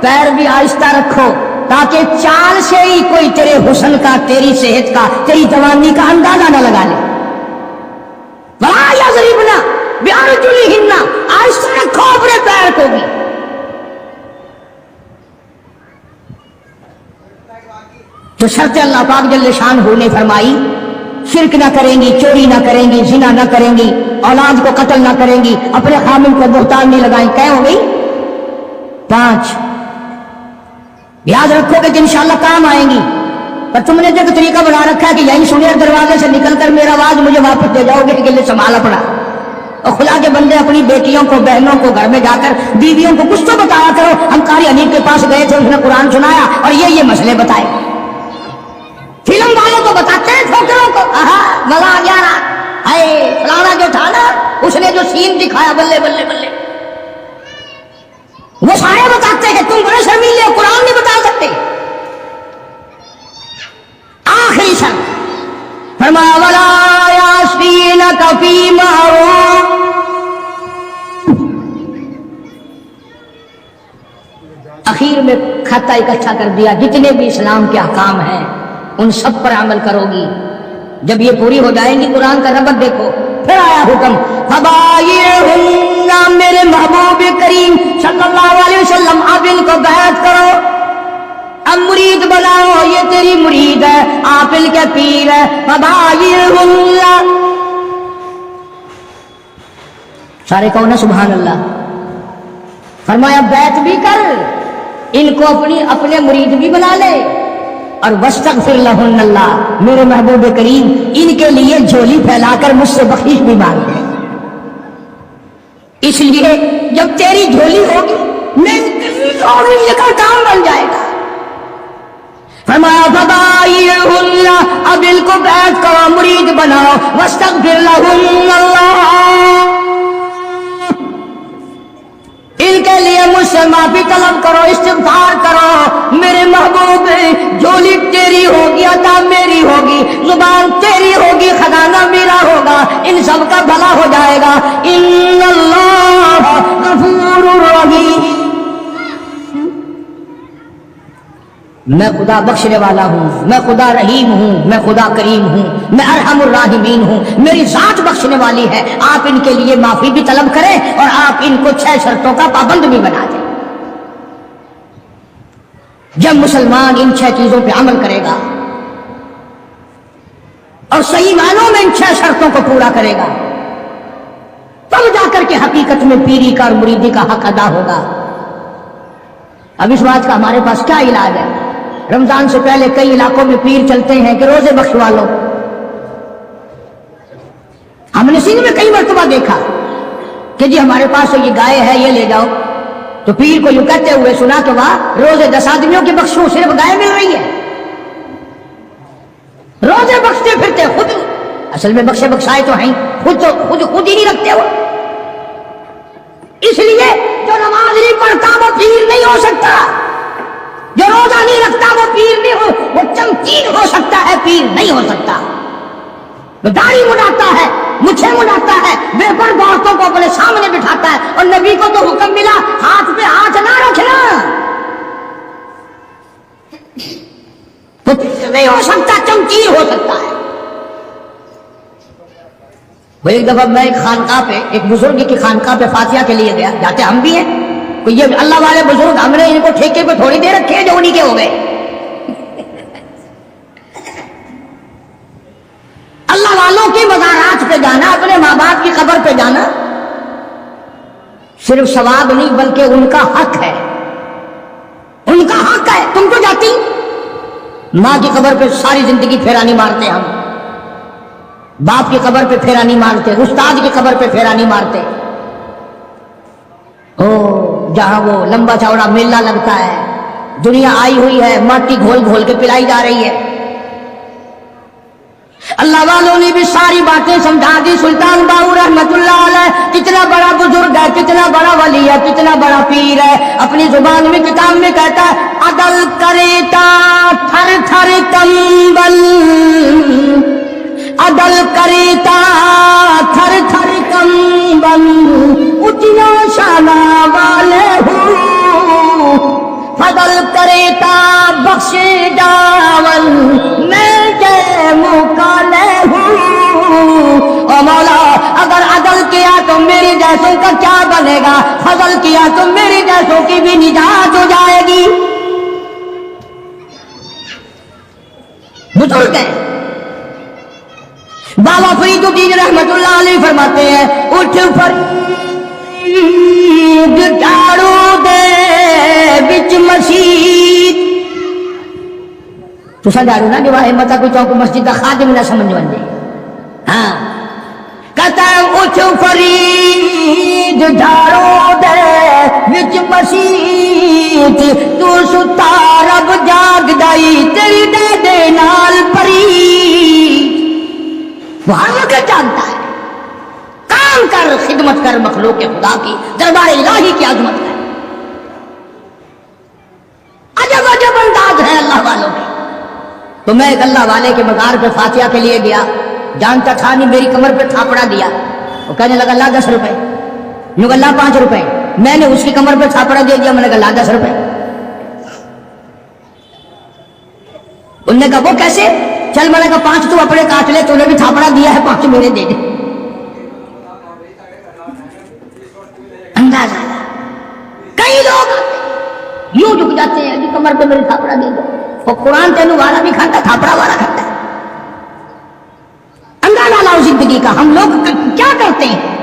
پیر بھی آہستہ رکھو تاکہ چال سے ہی کوئی تیرے حسن کا، تیری صحت کا، تیری جوانی کا اندازہ نہ لگا لے. وَلَا يَضْرِبْنَ بِأَرْجُلِهِنَّ. آہستہ رکھو اپنے پیر کو بھی. تو شرط اللہ پاک جل شانہ نے فرمائی شرک نہ کریں گی، چوری نہ کریں گی، زنا نہ کریں گی، اولاد کو قتل نہ کریں گی، اپنے خامن کو بہتان نہیں لگائیں. کیا ہو گئی؟ 5. یاد رکھو کہ انشاءاللہ کام آئیں گی. پر تم نے جو طریقہ بنا رکھا ہے کہ یہیں سنیر دروازے سے نکل کر میرا آواز مجھے واپس دے جاؤ گے کہ گلے سنبھالا پڑا. اور خدا کے بندے اپنی بیٹیوں کو، بہنوں کو گھر میں جا کر بیویوں کو کچھ تو بتایا کرو. ہم قاری حنیف کے پاس گئے تھے، اس نے قرآن سنایا اور یہ مسئلے بتائے. فلم والوں کو بتاتے ہیں ٹھوکروں کو، مزہ آ گیا نا، فلانا جو تھا نا اس نے جو سین دکھایا، بلے بلے بلے. وہ سارے بتاتے ہیں، تم بڑے شرمیلے ہو، قرآن نہیں بتا سکتے۔ آخری شرط فرمایا وَلَا يَعْصِينَكَ فِي مَعْرُوفٍ، اخیر میں کھاتا اکٹھا کر دیا، جتنے بھی اسلام کے احکام ہیں ان سب پر عمل کرو گی۔ جب یہ پوری ہو جائیں گی، قرآن کا ربط دیکھو، پھر آیا حکم فَبَايِعْهُنَّ، میرے محبوب کریم صلی اللہ علیہ وسلم اب ان کو بیعت کرو، اب مرید بناؤ، یہ تیری مرید ہے، آپ ان کے پیر ہے۔ فَبَايِعْهُنَّ، سارے کہو نا سبحان اللہ۔ فرمایا بیعت بھی کر، ان کو اپنے مرید بھی بنا لے، اور وَاسْتَغْفِرْ لَهُنَّ اللہ، میرے محبوب کریم ان کے لیے جھولی پھیلا کر مجھ سے بخشش بھی مانگ لے۔ اس لیے جب تیری جھولی ہوگی میں کا کام بن جائے گا۔ فرمایا فَبَايِعْهُنَّ، اب ان کو بیعت کرو، مرید بناؤ، وَاسْتَغْفِرْ لَهُنَّ اللہ، ان کے لیے مجھ سے معافی طلب کرو، استغفار کرو۔ میرے محبوب جھولی تیری ہوگی، عطا میری ہوگی، زبان تیری ہوگی، خزانہ میرا ہوگا، ان سب کا بھلا ہو جائے گا۔ ان اللہ غفور رحیم، میں خدا بخشنے والا ہوں، میں خدا رحیم ہوں، میں خدا کریم ہوں، میں ارحم الراحمین ہوں، میری ذات بخشنے والی ہے۔ آپ ان کے لیے معافی بھی طلب کریں اور آپ ان کو 6 شرطوں کا پابند بھی بنا دیں۔ جب مسلمان ان 6 چیزوں پہ عمل کرے گا اور صحیح معنوں میں ان 6 شرطوں کو پورا کرے گا، تب جا کر کے حقیقت میں پیری کا اور مریدی کا حق ادا ہوگا۔ اب اس بات کا ہمارے پاس کیا علاج ہے؟ رمضان سے پہلے کئی علاقوں میں پیر چلتے ہیں کہ روزے بخشوا لو۔ ہم نے سندھ میں کئی مرتبہ دیکھا کہ جی ہمارے پاس یہ گائے ہے، یہ لے جاؤ، تو پیر کو یوں کہتے ہوئے سنا کہ واہ، روزے 10 آدمیوں کے بخشوں، صرف گائے مل رہی ہے۔ روزے بخشتے پھرتے خود، اصل میں بخشے بخشائے تو ہیں، خود ہی نہیں رکھتے وہ۔ اس لیے جو نماز نہیں پڑھتا وہ پیر نہیں ہو سکتا، جو روزہ نہیں رکھتا وہ پیر نہیں ہو، وہ چمکین ہو سکتا ہے، پیر نہیں ہو سکتا۔ وہ داڑھی مڈاتا ہے، مچھیں مڈاتا ہے، بے پرد عورتوں کو اپنے سامنے بٹھاتا ہے، اور نبی کو تو حکم ملا ہاتھ پہ ہاتھ نہ رکھنا، تو پیر نہیں ہو سکتا، چمکین ہو سکتا ہے۔ وہ ایک دفعہ میں ایک خانقاہ پہ، ایک بزرگ کی خانقاہ پہ فاتحہ کے لیے گیا، جاتے ہم بھی ہیں، تو یہ اللہ والے بزرگ ہم نے ان کو ٹھیکے پہ تھوڑی دے رکھے جو انہی کے ہو گئے۔ اللہ والوں کی مزارات پہ جانا، اپنے ماں باپ کی قبر پہ جانا صرف ثواب نہیں بلکہ ان کا حق ہے، ان کا حق ہے۔ تم تو جاتی ماں کی قبر پہ ساری زندگی پھیرا نہیں مارتے، ہم باپ کی قبر پہ پھیرا نہیں مارتے، استاد کی قبر پہ پھیرا نہیں مارتے، جہاں وہ لمبا چوڑا میلہ لگتا ہے، دنیا آئی ہوئی ہے، مٹی گھول گھول کے پلائی جا رہی ہے۔ اللہ والوں نے بھی ساری باتیں سمجھا دی۔ سلطان باہو رحمت اللہ علیہ کتنا بڑا بزرگ ہے، کتنا بڑا ولی ہے، کتنا بڑا پیر ہے، اپنی زبان میں کتاب میں کہتا ہے عدل کرتا تھر تھر کمبل، عدل کرتا تھر تھر کمبل، اچیا شانہ والے ہوں، فضل کرتا بخش جاول، میں جے مکالے ہوں۔ او مولا اگر عدل کیا تو میری جیسوں کا کیا بنے گا، فضل کیا تو میری جیسوں کی بھی نجات ہو جائے گی۔ بزرگ ہیں بابا فرید الدین رحمت اللہ علیہ فرماتے ہیں اٹھ فرید جھاڑو دے بچ مسجد، تو جھاڑو نہ جو ہمت کوئی چوک مسجد کا خادم نہ سمجھ بندے، ہاں کہتا ہے اٹھ فرید جھاڑو دے بچ مسجد، تو ستا رب جاگ دائی تیری دے دے نال پری، وہ ہر وقت جانتا ہے، کام کر، خدمت کر، مخلوق کے خدا کی، دربار الہی کی عظمت ہے۔ عجب انداز ہے اللہ والوں کے. تو میں ایک اللہ والے کے مزار پہ فاتحہ کے لیے گیا، جانتا تھا نہیں، میری کمر پہ تھاپڑا دیا. وہ کہنے لگا لا 10 روپے، یوں لا 5 روپے. میں نے اس کی کمر پہ تھاپڑا دے دیا، میں نے کہا لا 10 روپے. انہوں نے کہا وہ کیسے؟ چل، میں نے کہا 5 تو اپنے کاٹ لے، تو نے بھی تھاپڑا دیا ہے، 5 میرے دے دے. اندازہ کئی لوگ یوں جھک جاتے ہیں کہ کمر پہ میری تھاپڑا دے دو. وہ قرآن تینوں والا بھی کھاتا، تھاپڑا والا کھاتا ہے. اندازہ لاؤ زندگی کا. ہم لوگ کیا کرتے ہیں؟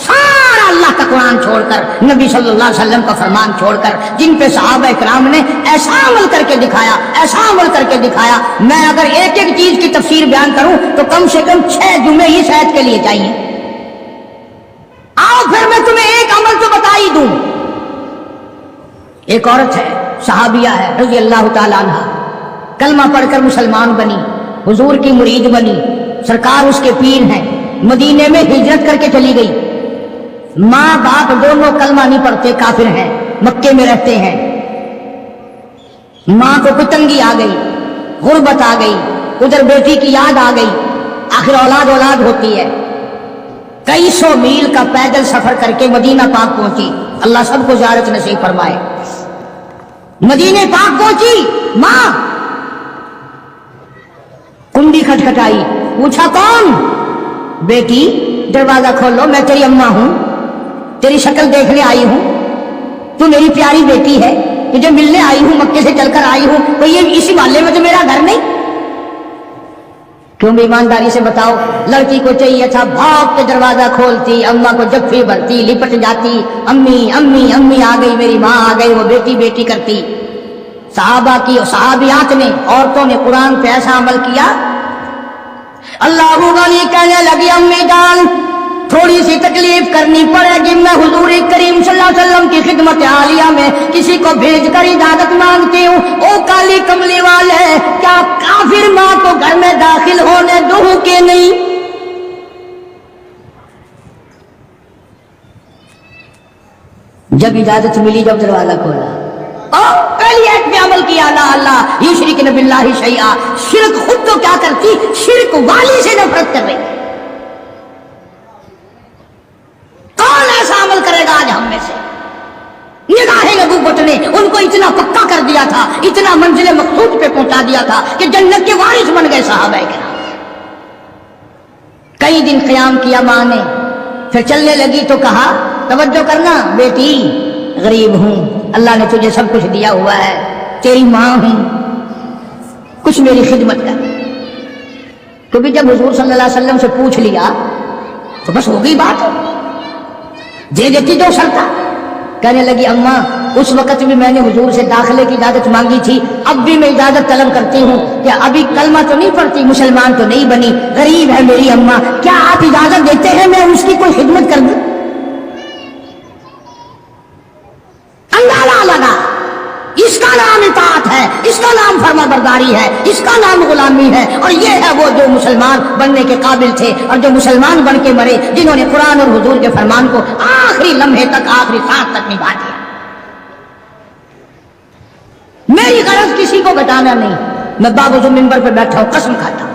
سارا اللہ کا قرآن چھوڑ کر، نبی صلی اللہ علیہ وسلم کا فرمان چھوڑ کر، جن پہ صحابہ کرام نے ایسا عمل کر کے دکھایا، ایسا عمل کر کے دکھایا. میں اگر ایک ایک چیز کی تفسیر بیان کروں تو کم سے کم 6 جمعے ہی صحت کے لیے چاہیے. آؤ پھر میں تمہیں ایک عمل تو بتا ہی دوں. ایک عورت ہے، صحابیہ ہے رضی اللہ تعالیٰ عنہ، کلمہ پڑھ کر مسلمان بنی، حضور کی مرید بنی، سرکار اس کے پیر ہیں. مدینے میں ہجرت کر کے چلی گئی. ماں باپ دونوں کلمہ نہیں پڑھتے، کافر ہیں، مکے میں رہتے ہیں. ماں کو کوئی تنگی آ گئی، غربت آ گئی، ادھر بیٹی کی یاد آ گئی. آخر اولاد ہوتی ہے. کئی 100 میل کا پیدل سفر کر کے مدینہ پاک پہنچی. اللہ سب کو زیارت نصیب فرمائے. مدینہ پاک پہنچی، ماں کنڈی کھٹکھٹائی، پوچھا کون؟ بیٹی دروازہ کھولو، میں تیری اماں ہوں، تیری شکل دیکھنے آئی ہوں، تو میری پیاری بیٹی ہے، تجھے ملنے آئی ہوں، مکے سے چل کر آئی ہوں. کوئی یہ اسی محلے میں تو میرا گھر نہیں؟ کیوں بھی ایمانداری سے بتاؤ. لڑکی کو چاہیے تھا بھاگ کے دروازہ کھولتی، اماں کو جفی بھرتی، لپٹ جاتی، امی امی امی آ گئی، میری ماں آ گئی، وہ بیٹی بیٹی کرتی. صحابہ کی اور صحابیات نے، عورتوں نے قرآن پہ ایسا عمل کیا. اللہ غنی کہنے لگی امی جان تھوڑی سی تکلیف کرنی پڑے گی، میں حضور کریم صلی اللہ علیہ وسلم کی خدمت عالیہ میں کسی کو بھیج کر اجازت مانگتی ہوں. او کالی کملی والے، کیا کافر ماں کو گھر میں داخل ہونے دوں کہ نہیں؟ جب اجازت ملی، جب دروازہ کھولا، پہلی ایک پہ عمل کیا، لا اللہ یشرکن باللہ شیئا. شرک خود تو کیا کرتی، شرک والی سے نفرت کر رہی. کون ایسا عمل کرے گا آج ہم میں سے؟ نگاہ نبوت نے ان کو اتنا پکا کر دیا تھا، اتنا منزل مقصود پہ پہنچا دیا تھا کہ جنت کے وارث بن گئے صحابہ کرام. کئی دن قیام کیا ماں نے، پھر چلنے لگی تو کہا توجہ کرنا بیٹی، غریب ہوں، اللہ نے تجھے سب کچھ دیا ہوا ہے، تیری ماں ہوں، کچھ میری خدمت کر. کیونکہ جب حضور صلی اللہ علیہ وسلم سے پوچھ لیا تو بس ہو گئی بات، دے دیتی جو سرتا. کہنے لگی اماں اس وقت بھی میں نے حضور سے داخلے کی اجازت مانگی تھی، اب بھی میں اجازت طلب کرتی ہوں کہ ابھی کلمہ تو نہیں پڑھتی، مسلمان تو نہیں بنی، غریب ہے میری اماں، کیا آپ اجازت دیتے ہیں میں اس کی کوئی خدمت کر دوں؟ اندازہ لگا، اس کا نام اطاعت ہے، اس کا نام فرما برداری ہے، اس کا نام غلامی ہے. اور یہ ہے وہ جو مسلمان بننے کے قابل تھے اور جو مسلمان بن کے مرے، جنہوں نے قرآن اور حضور کے فرمان کو آخری لمحے تک، آخری سانس تک نبھا دیا. میری غرض کسی کو بتانا نہیں، میں باوجود منبر پہ بیٹھا ہوں، قسم کھاتا ہوں،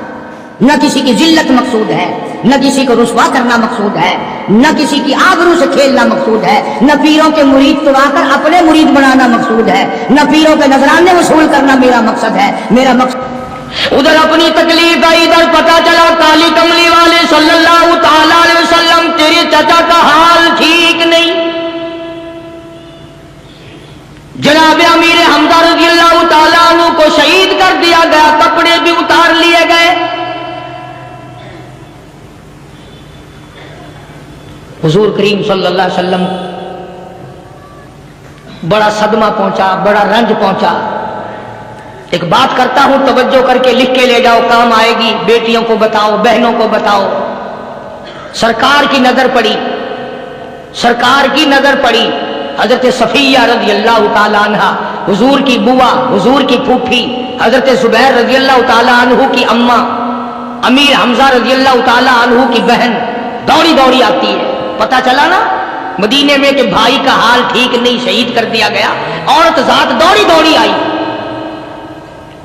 نہ کسی کی ذلت مقصود ہے، نہ کسی کو رسوا کرنا مقصود ہے، نہ کسی کی آبرو سے کھیلنا مقصود ہے، نہ پیروں کے مرید توڑا کر اپنے مرید بنانا مقصود ہے، نہ پیروں کے نذرانے وصول کرنا میرا مقصد ہے. میرا مقصد ادھر اپنی تکلیف ہے، ادھر پتا چلا کالی کملی والے صلی اللہ تعالی علیہ وسلم تیرے چچا کا حال ٹھیک نہیں. جناب امیر حمزہ رضی اللہ تعالیٰ عنہ کو شہید کر دیا گیا، کپڑے بھی اتار لیے گئے. حضور کریم صلی اللہ علیہ وسلم بڑا صدمہ پہنچا، بڑا رنج پہنچا. ایک بات کرتا ہوں، توجہ کر کے لکھ کے لے جاؤ، کام آئے گی. بیٹیوں کو بتاؤ، بہنوں کو بتاؤ. سرکار کی نظر پڑی، سرکار کی نظر پڑی. حضرت صفیہ رضی اللہ تعالیٰ عنہ، حضور کی بوا، حضور کی پھوپھی، حضرت زبیر رضی اللہ تعالیٰ عنہ کی اماں، امیر حمزہ رضی اللہ تعالیٰ عنہ کی بہن دوڑی دوڑی آتی ہے. پتا چلا نا مدینے میں کہ بھائی کا حال ٹھیک نہیں، شہید کر دیا گیا. عورت ذات دوڑی دوڑی آئی.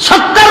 70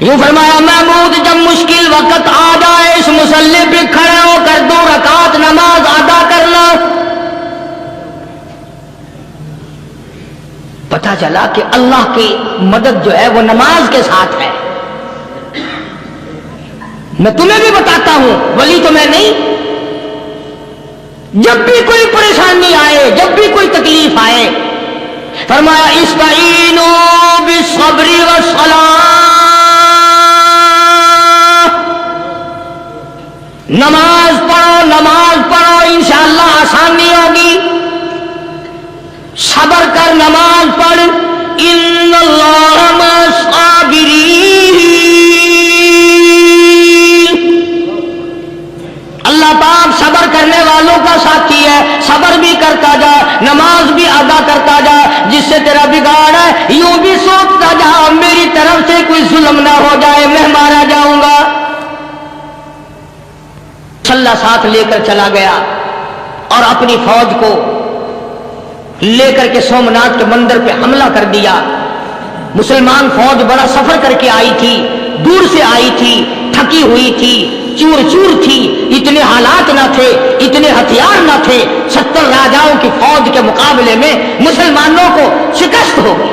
یوں فرمایا محمود جب مشکل وقت آ جائے اس مصلی پہ کھڑے ہو کر 2 رکعت نماز ادا کرنا. پتہ چلا کہ اللہ کی مدد جو ہے وہ نماز کے ساتھ ہے. میں تمہیں بھی بتاتا ہوں، ولی تو میں نہیں. جب بھی کوئی پریشانی آئے، جب بھی کوئی تکلیف آئے، فرمایا استعینوا بالصبر والصلاۃ، نماز پڑھو انشاءاللہ آسانی ہوگی. صبر کر، نماز پڑھ. ان اللہ مع الصابرین، اللہ پاک صبر کرنے والوں کا ساتھی ہے. صبر بھی کرتا جا، نماز بھی ادا کرتا جا. جس سے تیرا بگاڑ ہے یوں بھی سوچتا جا میری طرف سے کوئی ظلم نہ ہو جائے، میں مارا جاؤں گا. مسلح ساتھ لے کر چلا گیا اور اپنی فوج کو لے کر کے سومناتھ کے مندر پہ حملہ کر دیا. مسلمان فوج بڑا سفر کر کے آئی تھی، دور سے آئی تھی، تھکی ہوئی تھی، چور چور تھی. اتنے حالات نہ تھے، اتنے ہتھیار نہ تھے. 70 راجاؤں کی فوج کے مقابلے میں مسلمانوں کو شکست ہو گئی.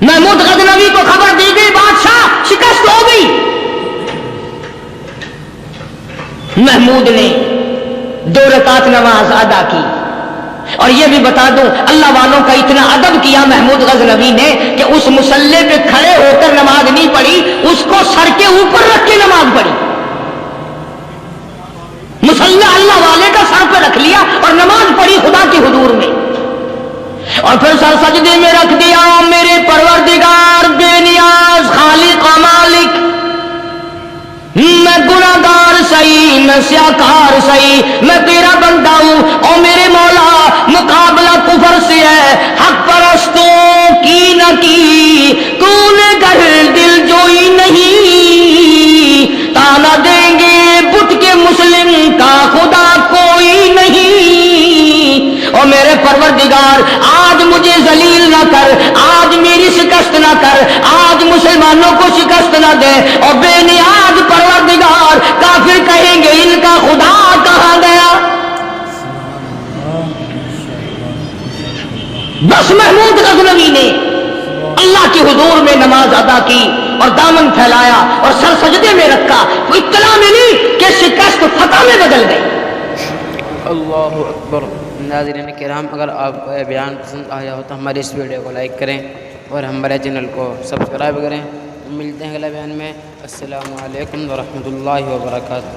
محمود غزنوی کو خبر دی گئی بادشاہ شکست ہو گئی. محمود نے 2 رکعت نماز ادا کی. اور یہ بھی بتا دوں اللہ والوں کا اتنا ادب کیا محمود غزنوی نے کہ اس مصلی پہ کھڑے ہو کر نماز نہیں پڑھی، اس کو سر کے اوپر رکھ کے نماز پڑھی. مصلی اللہ والے کا سر پہ رکھ لیا اور نماز پڑھی خدا کے حضور میں. اور پھر سر سجدے میں رکھ دیا. میرے پروردگار بے نیاز خالق و مالک، میں گناہگار صحیح، میں سیاکار صحیح، میں تیرا بندہ ہوں. اور میرے مولا مقابلہ کفر سے ہے، حق پرستوں کی نہ کی تو نے گر دل جوئی نہیں. تانا دیں گے بت کے مسلم کا خدا کوئی نہیں. اور میرے پروردگار آج مجھے ذلیل نہ کر، آج میری شکست نہ کر، آج مسلمانوں کو شکست نہ دے. اور بے نیاز پروردگار کافر کہیں گے ان کا خدا کہاں گیا. بس محمود غزنوی نے اللہ کے حضور میں نماز ادا کی اور دامن پھیلایا اور سر سجدے میں رکھا. تو اطلاع ملی کہ شکست فتح میں بدل گئی. اللہ اکبر. ناظرین کرام، اگر آپ کو یہ بیان پسند آیا ہو تو ہماری اس ویڈیو کو لائک کریں اور ہمارے چینل کو سبسکرائب کریں. ملتے ہیں اگلے بیان میں. السلام علیکم ورحمۃ اللہ وبرکاتہ.